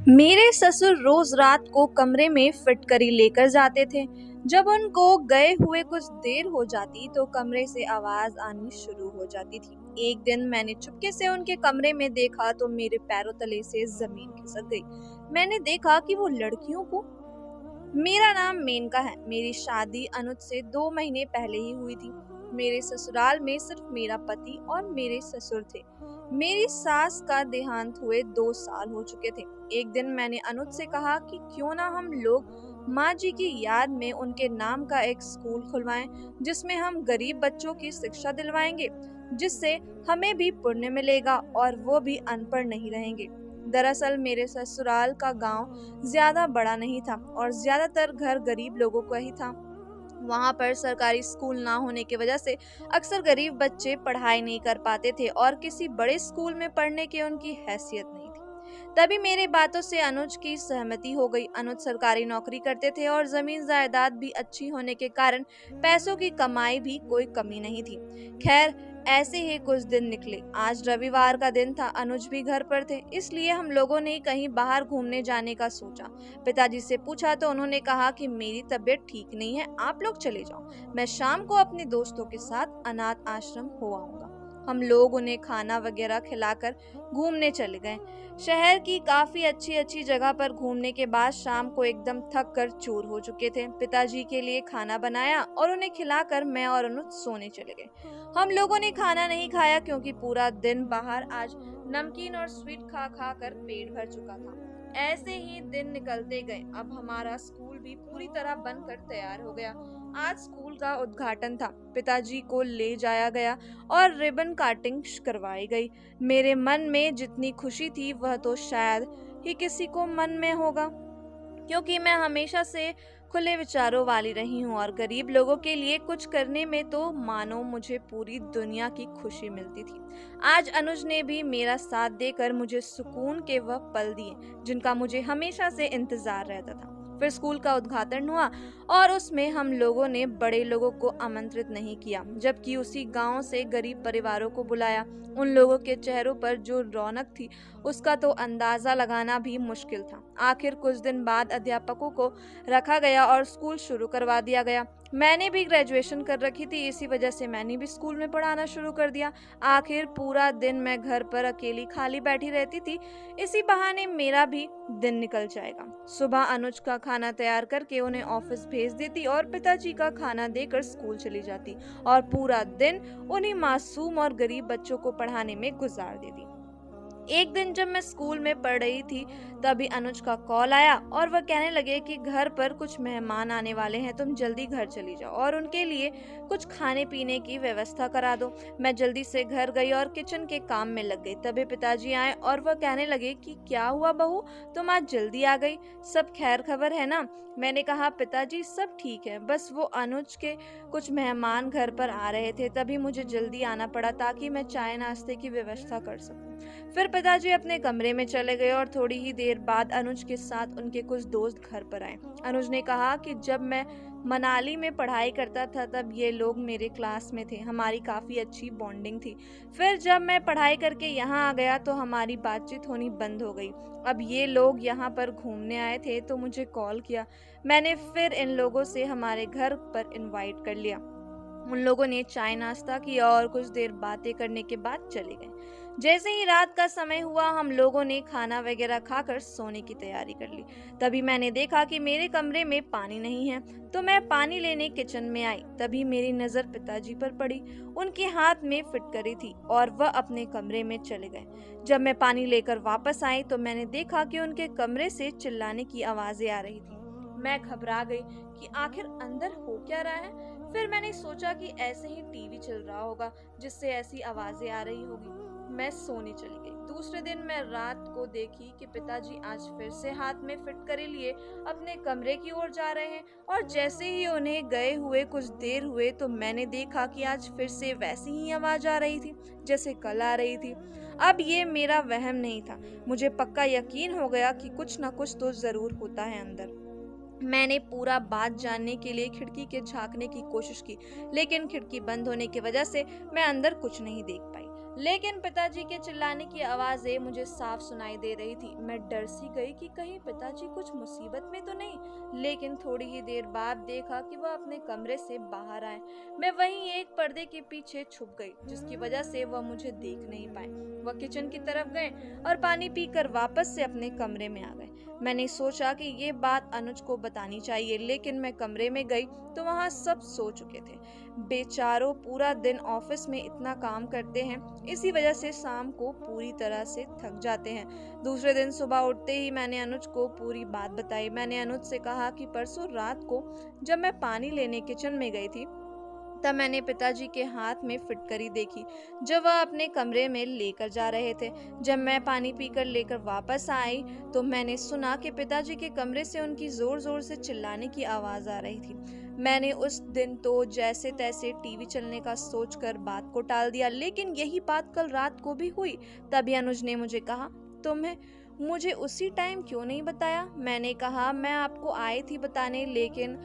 मेरे ससुर रोज रात को कमरे में फिटकरी लेकर जाते थे। जब उनको गए हुए कुछ देर हो जाती तो कमरे से आवाज आनी शुरू हो जाती थी। एक दिन मैंने चुपके से उनके कमरे में देखा तो मेरे पैरों तले से जमीन खिसक गई। मैंने देखा कि वो लड़कियों को। मेरा नाम मेनका है। मेरी शादी अनुज से 2 महीने पहले ही हुई थी। मेरे ससुराल में सिर्फ मेरा पति और मेरे ससुर थे। मेरी सास का देहांत हुए 2 साल हो चुके थे। एक दिन मैंने अनुज से कहा कि क्यों ना हम लोग माँ जी की याद में उनके नाम का एक स्कूल खुलवाएं, जिसमें हम गरीब बच्चों की शिक्षा दिलवाएंगे, जिससे हमें भी पुण्य मिलेगा और वो भी अनपढ़ नहीं रहेंगे। दरअसल मेरे ससुराल का गांव ज्यादा बड़ा नहीं था और ज्यादातर घर गरीब लोगों का ही था। वहां पर सरकारी स्कूल ना होने की वजह से अक्सर गरीब बच्चे पढ़ाई नहीं कर पाते थे और किसी बड़े स्कूल में पढ़ने की उनकी हैसियत नहीं थी। तभी मेरी बातों से अनुज की सहमति हो गई। अनुज सरकारी नौकरी करते थे और जमीन जायदाद भी अच्छी होने के कारण पैसों की कमाई भी कोई कमी नहीं थी। खैर, ऐसे ही कुछ दिन निकले। आज रविवार का दिन था, अनुज भी घर पर थे, इसलिए हम लोगों ने कहीं बाहर घूमने जाने का सोचा। पिताजी से पूछा तो उन्होंने कहा कि मेरी तबीयत ठीक नहीं है, आप लोग चले जाओ, मैं शाम को अपने दोस्तों के साथ अनाथ आश्रम हो आऊंगा। हम लोग उन्हें खाना वगैरह खिलाकर घूमने चले गए। शहर की काफी अच्छी अच्छी जगह पर घूमने के बाद शाम को एकदम थक कर चूर हो चुके थे। पिताजी के लिए खाना बनाया और उन्हें खिलाकर मैं और अनुज सोने चले गए। हम लोगों ने खाना नहीं खाया क्योंकि पूरा दिन बाहर आज नमकीन और स्वीट खा खा कर पेट भर चुका था। ऐसे ही दिन निकलते गए। अब हमारा स्कूल भी पूरी तरह बनकर तैयार हो गया। आज स्कूल का उद्घाटन था। पिताजी को ले जाया गया और रिबन काटिंग करवाई गई। मेरे मन में जितनी खुशी थी वह तो शायद ही किसी को मन में होगा, क्योंकि मैं हमेशा से खुले विचारों वाली रही हूँ और गरीब लोगों के लिए कुछ करने में तो मानो मुझे पूरी दुनिया की खुशी मिलती थी। आज अनुज ने भी मेरा साथ देकर मुझे सुकून के वह पल दिए जिनका मुझे हमेशा से इंतजार रहता था। फिर स्कूल का उद्घाटन हुआ और उसमें हम लोगों ने बड़े लोगों को आमंत्रित नहीं किया, जबकि उसी गांव से गरीब परिवारों को बुलाया। उन लोगों के चेहरों पर जो रौनक थी उसका तो अंदाजा लगाना भी मुश्किल था। आखिर कुछ दिन बाद अध्यापकों को रखा गया और स्कूल शुरू करवा दिया गया। मैंने भी ग्रेजुएशन कर रखी थी, इसी वजह से मैंने भी स्कूल में पढ़ाना शुरू कर दिया। आखिर पूरा दिन मैं घर पर अकेली खाली बैठी रहती थी। इसी बहाने मेरा भी दिन निकल जाएगा। सुबह अनुज का खाना तैयार करके उन्हें ऑफिस भेज देती और पिताजी का खाना देकर स्कूल चली जाती और पूरा दिन उन्हीं मासूम और गरीब बच्चों को पढ़ाने में गुजार देती। एक दिन जब मैं स्कूल में पढ़ रही थी तभी अनुज का कॉल आया और वह कहने लगे कि घर पर कुछ मेहमान आने वाले हैं, तुम जल्दी घर चली जाओ और उनके लिए कुछ खाने पीने की व्यवस्था करा दो। मैं जल्दी से घर गई और किचन के काम में लग गई। तभी पिताजी आए और वह कहने लगे कि क्या हुआ बहू, तुम आज जल्दी आ गई, सब खैर खबर है ना? मैंने कहा पिताजी सब ठीक है, बस वो अनुज के कुछ मेहमान घर पर आ रहे थे, तभी मुझे जल्दी आना पड़ा ताकि मैं चाय नाश्ते की व्यवस्था कर सकूं। फिर पिताजी अपने कमरे में चले गए और थोड़ी ही देर बाद अनुज के साथ उनके कुछ दोस्त घर पर आए। अनुज ने कहा कि जब मैं मनाली में पढ़ाई करता था तब ये लोग मेरे क्लास में थे, हमारी काफ़ी अच्छी बॉन्डिंग थी। फिर जब मैं पढ़ाई करके यहाँ आ गया तो हमारी बातचीत होनी बंद हो गई। अब ये लोग यहाँ पर घूमने आए थे तो मुझे कॉल किया। मैंने फिर इन लोगों से हमारे घर पर इनवाइट कर लिया। उन लोगों ने चाय नाश्ता किया और कुछ देर बातें करने के बाद चले गए। जैसे ही रात का समय हुआ हम लोगों ने खाना वगैरह खाकर सोने की तैयारी कर ली। तभी मैंने देखा कि मेरे कमरे में पानी नहीं है, तो मैं पानी लेने किचन में आई। तभी मेरी नज़र पिताजी पर पड़ी। उनके हाथ में फिटकरी थी और वह अपने कमरे में चले गए। जब मैं पानी लेकर वापस आई तो मैंने देखा कि उनके कमरे से चिल्लाने की आवाज़ें आ रही थी। मैं घबरा गई कि आखिर अंदर हो क्या रहा है। फिर मैंने सोचा कि ऐसे ही टीवी चल रहा होगा जिससे ऐसी आवाजें आ रही होगी। मैं सोने चली गई। दूसरे दिन मैं रात को देखी कि पिताजी आज फिर से हाथ में फिटकरी लिए अपने कमरे की ओर जा रहे हैं और जैसे ही उन्हें गए हुए कुछ देर हुए तो मैंने देखा कि आज फिर से वैसी ही आवाज आ रही थी जैसे कल आ रही थी। अब ये मेरा वहम नहीं था, मुझे पक्का यकीन हो गया कि कुछ ना कुछ तो जरूर होता है अंदर। मैंने पूरा बात जानने के लिए खिड़की के झांकने की कोशिश की, लेकिन खिड़की बंद होने की वजह से मैं अंदर कुछ नहीं देख पाई। लेकिन पिताजी के चिल्लाने की आवाजें मुझे साफ सुनाई दे रही थी। मैं डर सी गई कि कहीं पिताजी कुछ मुसीबत में तो नहीं। लेकिन थोड़ी ही देर बाद देखा कि वह अपने कमरे से बाहर आए। मैं वहीं एक पर्दे के पीछे छुप गई, जिसकी वजह से वह मुझे देख नहीं पाए। वह किचन की तरफ गए और पानी पीकर वापस से अपने कमरे में आ गए। मैंने सोचा कि ये बात अनुज को बतानी चाहिए, लेकिन मैं कमरे में गई तो वहां सब सो चुके थे। बेचारों पूरा दिन ऑफिस में इतना काम करते हैं, इसी वजह से शाम को पूरी तरह से थक जाते हैं। दूसरे दिन सुबह उठते ही मैंने अनुज को पूरी बात बताई। मैंने अनुज से कहा कि परसों रात को जब मैं पानी लेने किचन में गई थी, तब मैंने पिताजी के हाथ में फिटकरी देखी जो वह अपने कमरे में लेकर जा रहे थे। जब मैं पानी पीकर लेकर वापस आई तो मैंने सुना कि पिताजी के कमरे से उनकी जोर जोर से चिल्लाने की आवाज आ रही थी। मैंने उस दिन तो जैसे तैसे टीवी चलने का सोचकर बात को टाल दिया, लेकिन यही बात कल रात को भी हुई। तभी अनुज ने मुझे कहा, तुम्हें मुझे उसी टाइम क्यों नहीं बताया? मैंने कहा, मैं आपको आई थी बताने, लेकिन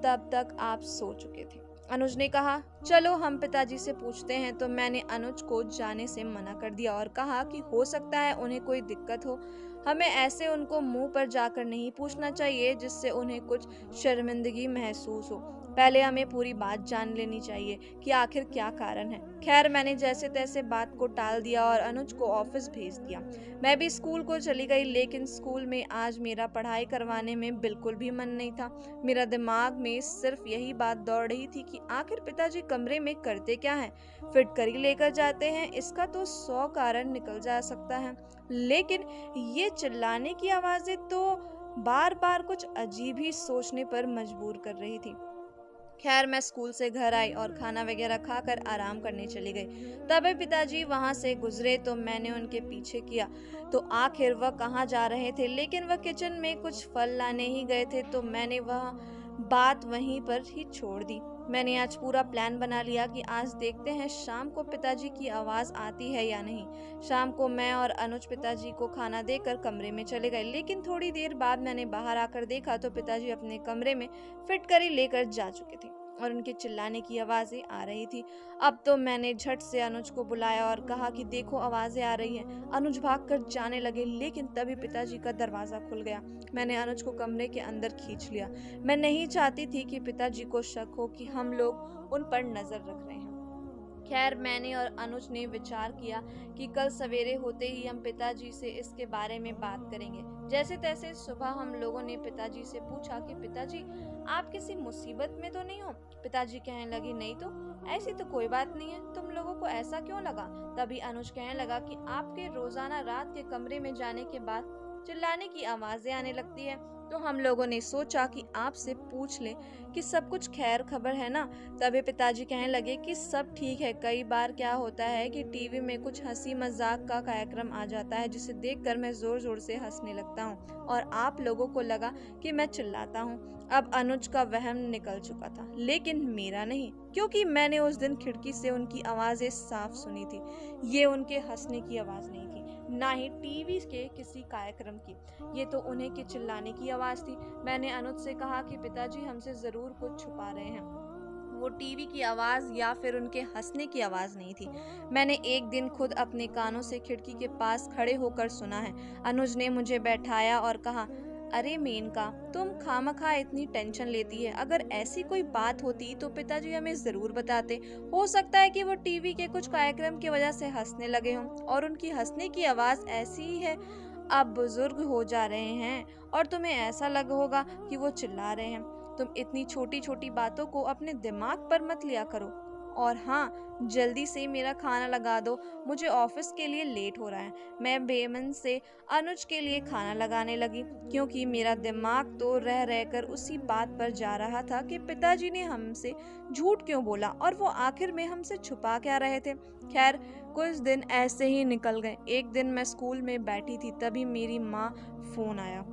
तब तक आप सो चुके थे। अनुज ने कहा, चलो हम पिताजी से पूछते हैं। तो मैंने अनुज को जाने से मना कर दिया और कहा कि हो सकता है उन्हें कोई दिक्कत हो। हमें ऐसे उनको मुंह पर जाकर नहीं पूछना चाहिए जिससे उन्हें कुछ शर्मिंदगी महसूस हो। पहले हमें पूरी बात जान लेनी चाहिए कि आखिर क्या कारण है। खैर, मैंने जैसे तैसे बात को टाल दिया और अनुज को ऑफिस भेज दिया। मैं भी स्कूल को चली गई, लेकिन स्कूल में आज मेरा पढ़ाई करवाने में बिल्कुल भी मन नहीं था। मेरा दिमाग में सिर्फ यही बात दौड़ रही थी कि आखिर पिताजी कमरे में करते क्या हैं? फिटकरी लेकर जाते हैं, इसका तो 100 कारण निकल जा सकता है, लेकिन ये चिल्लाने की आवाजें तो बार बार कुछ अजीब ही सोचने पर मजबूर कर रही थी। खैर, मैं स्कूल से घर आई और खाना वगैरह खाकर आराम करने चली गई। तभी पिताजी वहां से गुजरे तो मैंने उनके पीछे किया तो आखिर वह कहाँ जा रहे थे, लेकिन वह किचन में कुछ फल लाने ही गए थे। तो मैंने वह बात वहीं पर ही छोड़ दी। मैंने आज पूरा प्लान बना लिया कि आज देखते हैं शाम को पिताजी की आवाज आती है या नहीं। शाम को मैं और अनुज पिताजी को खाना देकर कमरे में चले गए, लेकिन थोड़ी देर बाद मैंने बाहर आकर देखा तो पिताजी अपने कमरे में फिटकरी लेकर जा चुके थे और उनके चिल्लाने की आवाजें आ रही थी। अब तो मैंने झट से अनुज को बुलाया और कहा कि देखो, आवाजें आ रही हैं। अनुज भागकर जाने लगे, लेकिन तभी पिताजी का दरवाजा खुल गया। मैंने अनुज को कमरे के अंदर खींच लिया। मैं नहीं चाहती थी कि पिताजी को शक हो कि हम लोग उन पर नजर रख रहे हैं। खैर, मैंने और अनुज ने विचार किया कि कल सवेरे होते ही हम पिताजी से इसके बारे में बात करेंगे। जैसे तैसे सुबह हम लोगों ने पिताजी से पूछा कि पिताजी, आप किसी मुसीबत में तो नहीं हो? पिताजी कहने लगे, नहीं तो, ऐसी तो कोई बात नहीं है, तुम लोगों को ऐसा क्यों लगा? तभी अनुज कहने लगा कि आपके रोजाना रात के कमरे में जाने के बाद चिल्लाने की आवाजें आने लगती है, तो हम लोगों ने सोचा कि आपसे पूछ लें कि सब कुछ खैर खबर है ना। तभी पिताजी कहने लगे कि सब ठीक है। कई बार क्या होता है कि टीवी में कुछ हंसी मजाक का कार्यक्रम आ जाता है, जिसे देखकर मैं जोर जोर से हंसने लगता हूँ और आप लोगों को लगा कि मैं चिल्लाता हूँ। अब अनुज का वहम निकल चुका था, लेकिन मेरा नहीं, क्योंकि मैंने उस दिन खिड़की से उनकी आवाजें साफ सुनी थी। ये उनके हंसने की आवाज नहीं थी, ना ही टीवी के किसी कार्यक्रम की, ये तो उन्हें के चिल्लाने की आवाज थी। मैंने अनुज से कहा कि पिताजी हमसे जरूर कुछ छुपा रहे हैं, वो टीवी की आवाज या फिर उनके हंसने की आवाज नहीं थी। मैंने एक दिन खुद अपने कानों से खिड़की के पास खड़े होकर सुना है। अनुज ने मुझे बैठाया और कहा, अरे मेनका, तुम खामखा इतनी टेंशन लेती है। अगर ऐसी कोई बात होती तो पिताजी हमें जरूर बताते। हो सकता है कि वो टीवी के कुछ कार्यक्रम की वजह से हंसने लगे हों और उनकी हंसने की आवाज ऐसी ही है। अब बुजुर्ग हो जा रहे हैं और तुम्हें ऐसा लग होगा कि वो चिल्ला रहे हैं। तुम इतनी छोटी छोटी बातों को अपने दिमाग पर मत लिया करो। और हाँ, जल्दी से मेरा खाना लगा दो, मुझे ऑफिस के लिए लेट हो रहा है। मैं बेमन से अनुज के लिए खाना लगाने लगी, क्योंकि मेरा दिमाग तो रह रहकर उसी बात पर जा रहा था कि पिताजी ने हमसे झूठ क्यों बोला और वो आखिर में हमसे छुपा क्या रहे थे। खैर, कुछ दिन ऐसे ही निकल गए। एक दिन मैं स्कूल में बैठी थी, तभी मेरी माँ फोन आया।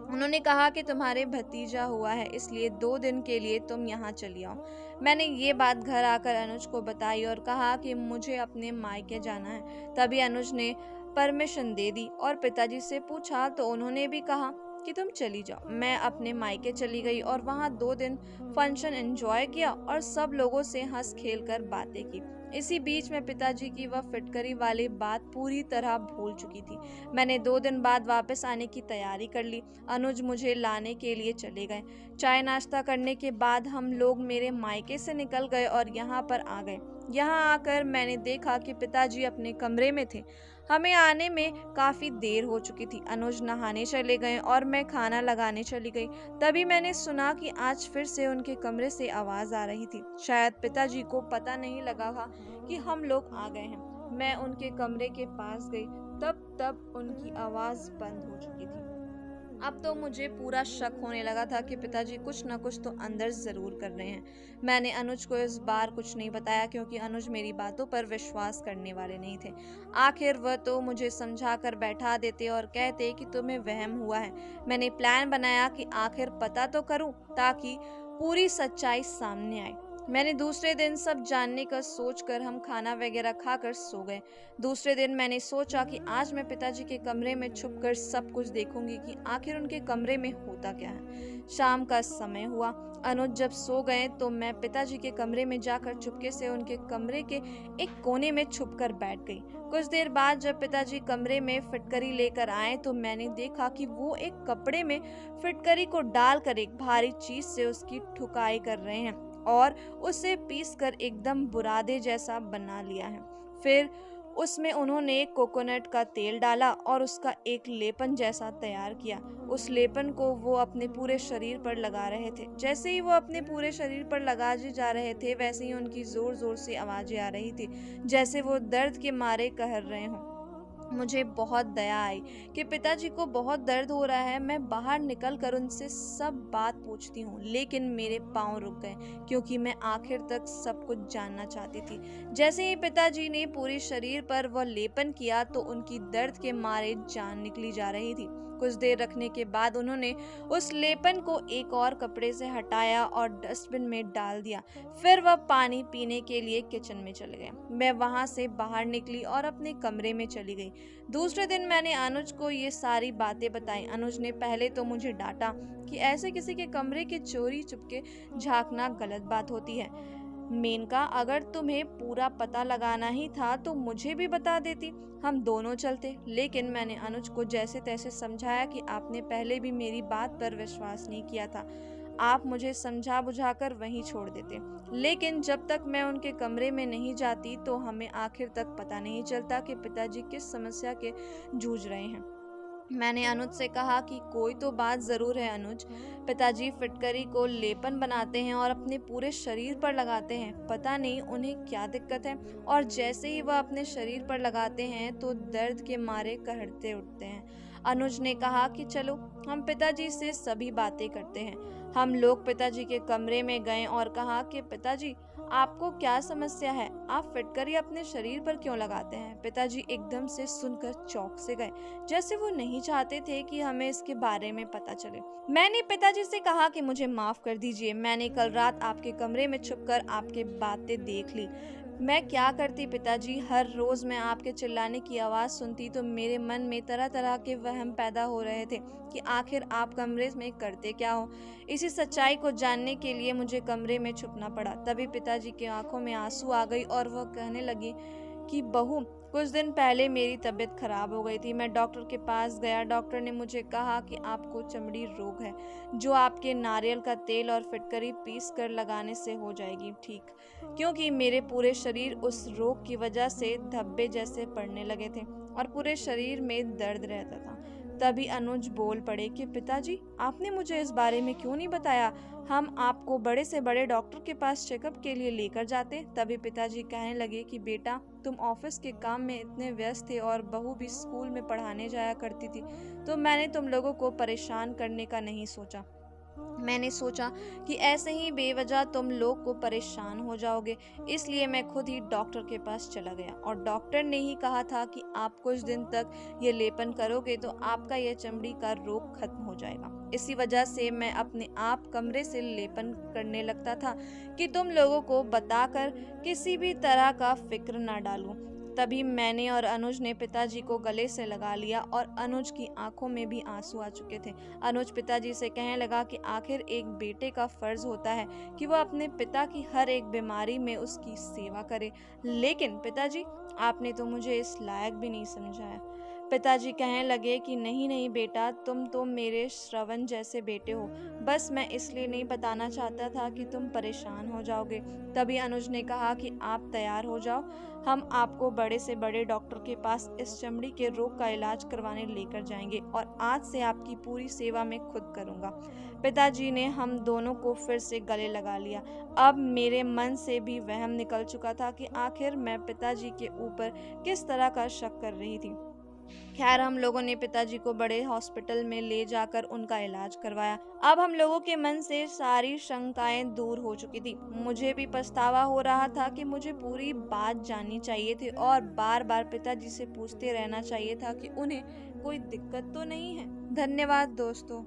उन्होंने कहा कि तुम्हारे भतीजा हुआ है, इसलिए 2 दिन के लिए तुम यहाँ चली आओ। मैंने ये बात घर आकर अनुज को बताई और कहा कि मुझे अपने मायके जाना है। तभी अनुज ने परमिशन दे दी और पिताजी से पूछा तो उन्होंने भी कहा। कि तुम चली जाओ। मैं अपने मायके चली गई और वहाँ 2 दिन फंक्शन एंजॉय किया और सब लोगों से हंस खेल कर बातें की। इसी बीच में पिताजी की वह फिटकरी वाली बात पूरी तरह भूल चुकी थी। मैंने 2 दिन बाद वापस आने की तैयारी कर ली। अनुज मुझे लाने के लिए चले गए। चाय नाश्ता करने के बाद हम लोग मेरे मायके से निकल गए और यहाँ पर आ गए। यहाँ आकर मैंने देखा कि पिताजी अपने कमरे में थे। हमें आने में काफी देर हो चुकी थी। अनुज नहाने चले गए और मैं खाना लगाने चली गई। तभी मैंने सुना कि आज फिर से उनके कमरे से आवाज आ रही थी। शायद पिताजी को पता नहीं लगा था कि हम लोग आ गए हैं। मैं उनके कमरे के पास गई, तब उनकी आवाज बंद हो चुकी थी। अब तो मुझे पूरा शक होने लगा था कि पिताजी कुछ न कुछ तो अंदर जरूर कर रहे हैं। मैंने अनुज को इस बार कुछ नहीं बताया क्योंकि अनुज मेरी बातों पर विश्वास करने वाले नहीं थे। आखिर वह तो मुझे समझा कर बैठा देते और कहते कि तुम्हें वहम हुआ है। मैंने प्लान बनाया कि आखिर पता तो करूं ताकि पूरी सच्चाई सामने आए। मैंने दूसरे दिन सब जानने का सोचकर हम खाना वगैरह खाकर सो गए। दूसरे दिन मैंने सोचा कि आज मैं पिताजी के कमरे में छुपकर सब कुछ देखूंगी कि आखिर उनके कमरे में होता क्या है। शाम का समय हुआ। अनुज जब सो गए तो मैं पिताजी के कमरे में जाकर चुपके से उनके कमरे के एक कोने में छुपकर बैठ गई। कुछ देर बाद जब पिताजी कमरे में फिटकरी लेकर आए तो मैंने देखा कि वो एक कपड़े में फिटकरी को डालकर एक भारी चीज से उसकी ठुकाई कर रहे हैं और उसे पीसकर एकदम बुरादे जैसा बना लिया है। फिर उसमें उन्होंने कोकोनट का तेल डाला और उसका एक लेपन जैसा तैयार किया। उस लेपन को वो अपने पूरे शरीर पर लगा रहे थे। जैसे ही वो अपने पूरे शरीर पर लगाए जा रहे थे वैसे ही उनकी जोर जोर से आवाजें आ रही थी, जैसे वो दर्द के मारे कहर रहे हों। मुझे बहुत दया आई कि पिताजी को बहुत दर्द हो रहा है। मैं बाहर निकल कर उनसे सब बात पूछती हूँ, लेकिन मेरे पाँव रुक गए क्योंकि मैं आखिर तक सब कुछ जानना चाहती थी। जैसे ही पिताजी ने पूरे शरीर पर वह लेपन किया तो उनकी दर्द के मारे जान निकली जा रही थी। कुछ देर रखने के बाद उन्होंने उस लेपन को एक और कपड़े से हटाया और डस्टबिन में डाल दिया। फिर वह पानी पीने के लिए किचन में चले गए। मैं वहां से बाहर निकली और अपने कमरे में चली गई। दूसरे दिन मैंने अनुज को ये सारी बातें बताई। अनुज ने पहले तो मुझे डांटा कि ऐसे किसी के कमरे के चोरी चुपके झांकना गलत बात होती है। मेनका, अगर तुम्हें पूरा पता लगाना ही था तो मुझे भी बता देती, हम दोनों चलते। लेकिन मैंने अनुज को जैसे तैसे समझाया कि आपने पहले भी मेरी बात पर विश्वास नहीं किया था। आप मुझे समझा बुझाकर वहीं छोड़ देते, लेकिन जब तक मैं उनके कमरे में नहीं जाती तो हमें आखिर तक पता नहीं चलता कि पिताजी किस समस्या के जूझ रहे हैं। मैंने अनुज से कहा कि कोई तो बात जरूर है अनुज, पिताजी फिटकरी को लेपन बनाते हैं और अपने पूरे शरीर पर लगाते हैं, पता नहीं उन्हें क्या दिक्कत है, और जैसे ही वह अपने शरीर पर लगाते हैं तो दर्द के मारे कहरते उठते हैं। अनुज ने कहा कि चलो हम पिताजी से सभी बातें करते हैं। हम लोग पिताजी के कमरे में गए और कहा कि पिताजी, आपको क्या समस्या है, आप फिटकरी अपने शरीर पर क्यों लगाते हैं। पिताजी एकदम से सुनकर चौंक से गए, जैसे वो नहीं चाहते थे कि हमें इसके बारे में पता चले। मैंने पिताजी से कहा कि मुझे माफ कर दीजिए, मैंने कल रात आपके कमरे में छुपकर आपके बातें देख ली। मैं क्या करती पिताजी, हर रोज मैं आपके चिल्लाने की आवाज सुनती तो मेरे मन में तरह तरह के वहम पैदा हो रहे थे कि आखिर आप कमरे में करते क्या हो। इसी सच्चाई को जानने के लिए मुझे कमरे में छुपना पड़ा। तभी पिताजी की आंखों में आंसू आ गई और वह कहने लगी कि बहू, कुछ दिन पहले मेरी तबीयत खराब हो गई थी। मैं डॉक्टर के पास गया। डॉक्टर ने मुझे कहा कि आपको चमड़ी रोग है, जो आपके नारियल का तेल और फिटकरी पीस कर लगाने से हो जाएगी ठीक, क्योंकि मेरे पूरे शरीर उस रोग की वजह से धब्बे जैसे पड़ने लगे थे और पूरे शरीर में दर्द रहता था। तभी अनुज बोल पड़े कि पिताजी, आपने मुझे इस बारे में क्यों नहीं बताया, हम आपको बड़े से बड़े डॉक्टर के पास चेकअप के लिए लेकर जाते। तभी पिताजी कहने लगे कि बेटा, तुम ऑफिस के काम में इतने व्यस्त थे और बहू भी स्कूल में पढ़ाने जाया करती थी, तो मैंने तुम लोगों को परेशान करने का नहीं सोचा। मैंने सोचा कि ऐसे ही बेवजह तुम लोग को परेशान हो जाओगे, इसलिए मैं खुद ही डॉक्टर के पास चला गया और डॉक्टर ने ही कहा था कि आप कुछ दिन तक ये लेपन करोगे तो आपका यह चमड़ी का रोग खत्म हो जाएगा। इसी वजह से मैं अपने आप कमरे से लेपन करने लगता था कि तुम लोगों को बताकर किसी भी तरह का फिक्र ना डालूं। तभी मैंने और अनुज ने पिताजी को गले से लगा लिया और अनुज की आंखों में भी आंसू आ चुके थे। अनुज पिताजी से कहने लगा कि आखिर एक बेटे का फर्ज होता है कि वह अपने पिता की हर एक बीमारी में उसकी सेवा करे, लेकिन पिताजी आपने तो मुझे इस लायक भी नहीं समझाया। पिताजी कहने लगे कि नहीं नहीं बेटा, तुम तो मेरे श्रवण जैसे बेटे हो, बस मैं इसलिए नहीं बताना चाहता था कि तुम परेशान हो जाओगे। तभी अनुज ने कहा कि आप तैयार हो जाओ, हम आपको बड़े से बड़े डॉक्टर के पास इस चमड़ी के रोग का इलाज करवाने लेकर जाएंगे और आज से आपकी पूरी सेवा मैं खुद करूंगा। पिताजी ने हम दोनों को फिर से गले लगा लिया। अब मेरे मन से भी वहम निकल चुका था कि आखिर मैं पिताजी के ऊपर किस तरह का शक कर रही थी। खैर, हम लोगों ने पिताजी को बड़े हॉस्पिटल में ले जाकर उनका इलाज करवाया। अब हम लोगों के मन से सारी शंकाएं दूर हो चुकी थी। मुझे भी पछतावा हो रहा था कि मुझे पूरी बात जाननी चाहिए थी और बार बार पिताजी से पूछते रहना चाहिए था कि उन्हें कोई दिक्कत तो नहीं है। धन्यवाद दोस्तों।